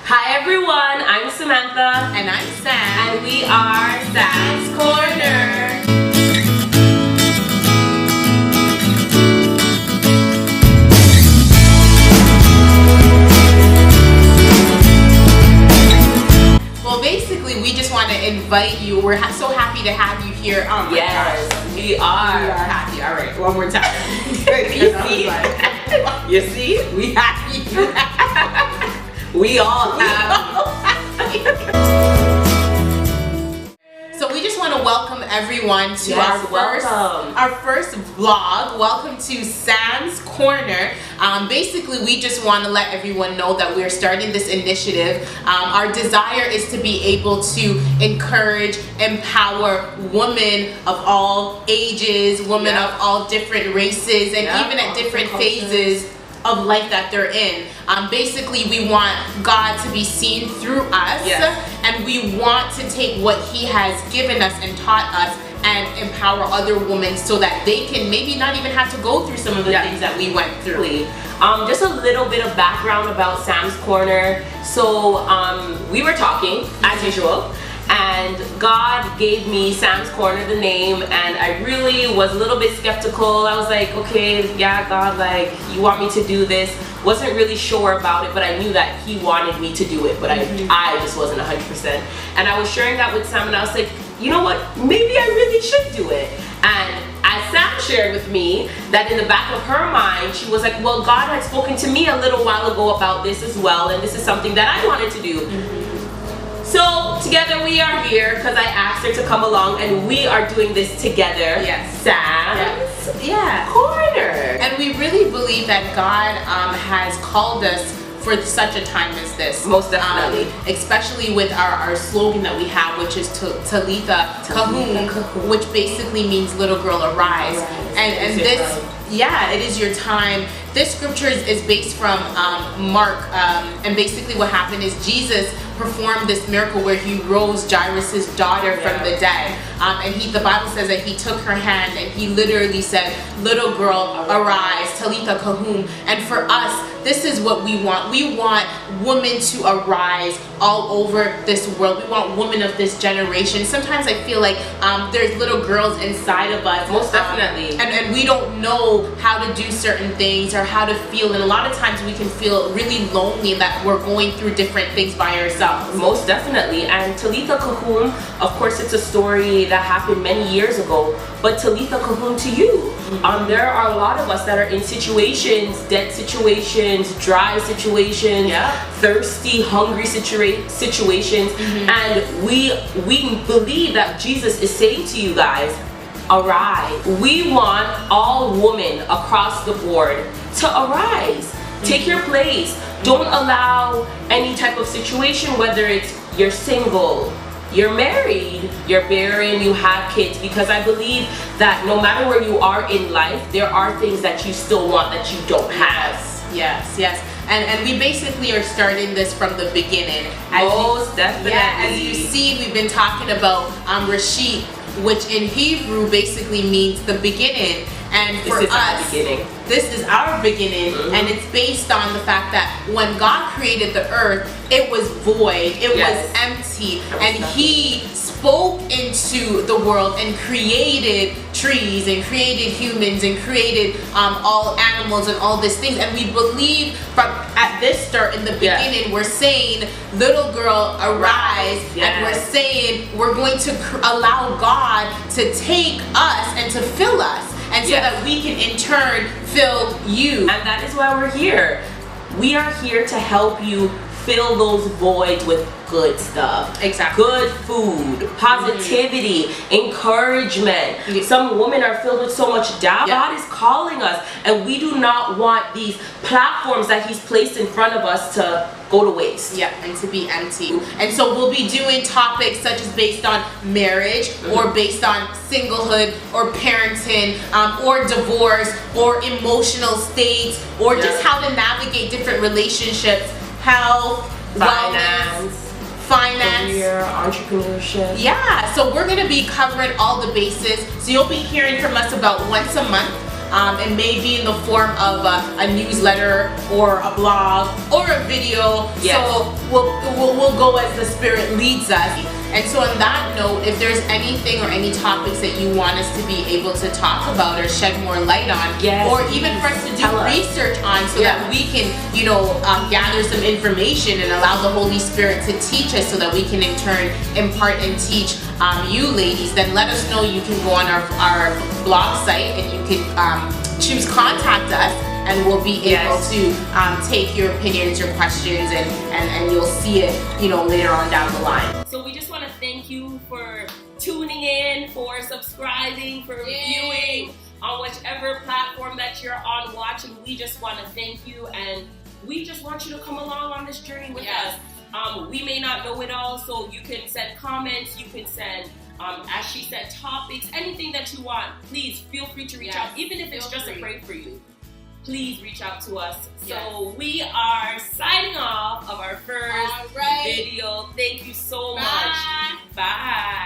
Hi everyone, I'm Samantha. And I'm Sam. And we are Sam's Corner. Well, basically, we just want to invite you. We're so happy to have you here. Oh my Yes, gosh. we are. We are happy. All right, one more time. You see? We have you. We all have. So we just want to welcome everyone to our first vlog. Welcome to Sam's Corner. Basically, we just want to let everyone know that we're starting this initiative. Our desire is to be able to encourage, empower women of all ages, women of all different races, and even at different phases of life that they're in. Basically, we want God to be seen through us, and we want to take what He has given us and taught us and empower other women so that they can maybe not even have to go through some of the things that we went through. Just a little bit of background about Sam's Corner. So we were talking as usual, and God gave me Sam's Corner, the name, and I really was a little bit skeptical. I was like, okay, yeah, God, like, you want me to do this? Wasn't really sure about it, but I knew that He wanted me to do it, but I just wasn't 100%. And I was sharing that with Sam, and I was like, you know what, maybe I really should do it. And as Sam shared with me, that in the back of her mind, she was like, well, God had spoken to me a little while ago about this as well, and this is something that I wanted to do. So together we are here because I asked her to come along, and we are doing this together. Sam's Corner. And we really believe that God has called us for such a time as this. Most definitely. Especially with our slogan that we have, which is Talitha Kahum, which basically means little girl arise. And this, it is your time. This scripture is based from Mark, and basically what happened is Jesus performed this miracle where He rose Jairus' daughter from the dead. And the Bible says that He took her hand and He literally said, little girl, arise, Talitha Kahum. And for us, this is what we want. We want women to arise all over this world. We want women of this generation. Sometimes I feel like there's little girls inside of us. Most definitely. And we don't know how to do certain things or how to feel. And a lot of times we can feel really lonely that we're going through different things by ourselves. Most definitely. And Talitha Kahum, of course, it's a story that happened many years ago, but Talitha Kahum to you. There are a lot of us that are in situations, dead situations, dry situations, thirsty, hungry situations, and we believe that Jesus is saying to you guys, arise. We want all women across the board to arise. Take your place. Don't allow any type of situation, whether it's you're single, you're married, you're barren, you have kids, because I believe that no matter where you are in life, there are things that you still want that you don't have. Yes. And we basically are starting this from the beginning. Most definitely. Yeah, as you see, we've been talking about Rashid, which in Hebrew basically means the beginning. And for us, this is our beginning, and it's based on the fact that when God created the earth, it was void, it was empty, and He spoke into the world and created trees and created humans and created all animals and all these things. And we believe from at this start in the beginning, we're saying, little girl, arise, and we're saying we're going to allow God to take us and to fill us, and so that we can in turn fill you. And that is why we're here. We are here to help you fill those voids with good stuff. Exactly. Good food, positivity, encouragement. Some women are filled with so much doubt. God is calling us, and we do not want these platforms that He's placed in front of us to go to waste. And to be empty. And so we'll be doing topics such as based on marriage, or based on singlehood, or parenting, or divorce, or emotional states, or just how to navigate different relationships, health, finance, career, entrepreneurship. So we're going to be covering all the bases. So you'll be hearing from us about once a month. It may be in the form of a newsletter or a blog or a video. Yes. So we'll go as the Spirit leads us. And so on that note, if there's anything or any topics that you want us to be able to talk about or shed more light on, yes, or even for us to do research on so that we can, gather some information and allow the Holy Spirit to teach us so that we can in turn impart and teach you ladies, then let us know. You can go on our blog site and you can choose contact us, and we'll be able to take your opinions, your questions, and you'll see it, later on down the line. So we just want to thank you for tuning in, for subscribing, for viewing on whichever platform that you're on watching. We just want to thank you, and we just want you to come along on this journey with us. We may not know it all, so you can send comments, you can send, as she said, topics, anything that you want. Please feel free to reach out, even if it's just a pray for you. Please reach out to us. So we are signing off of our first video. Thank you so much. Bye.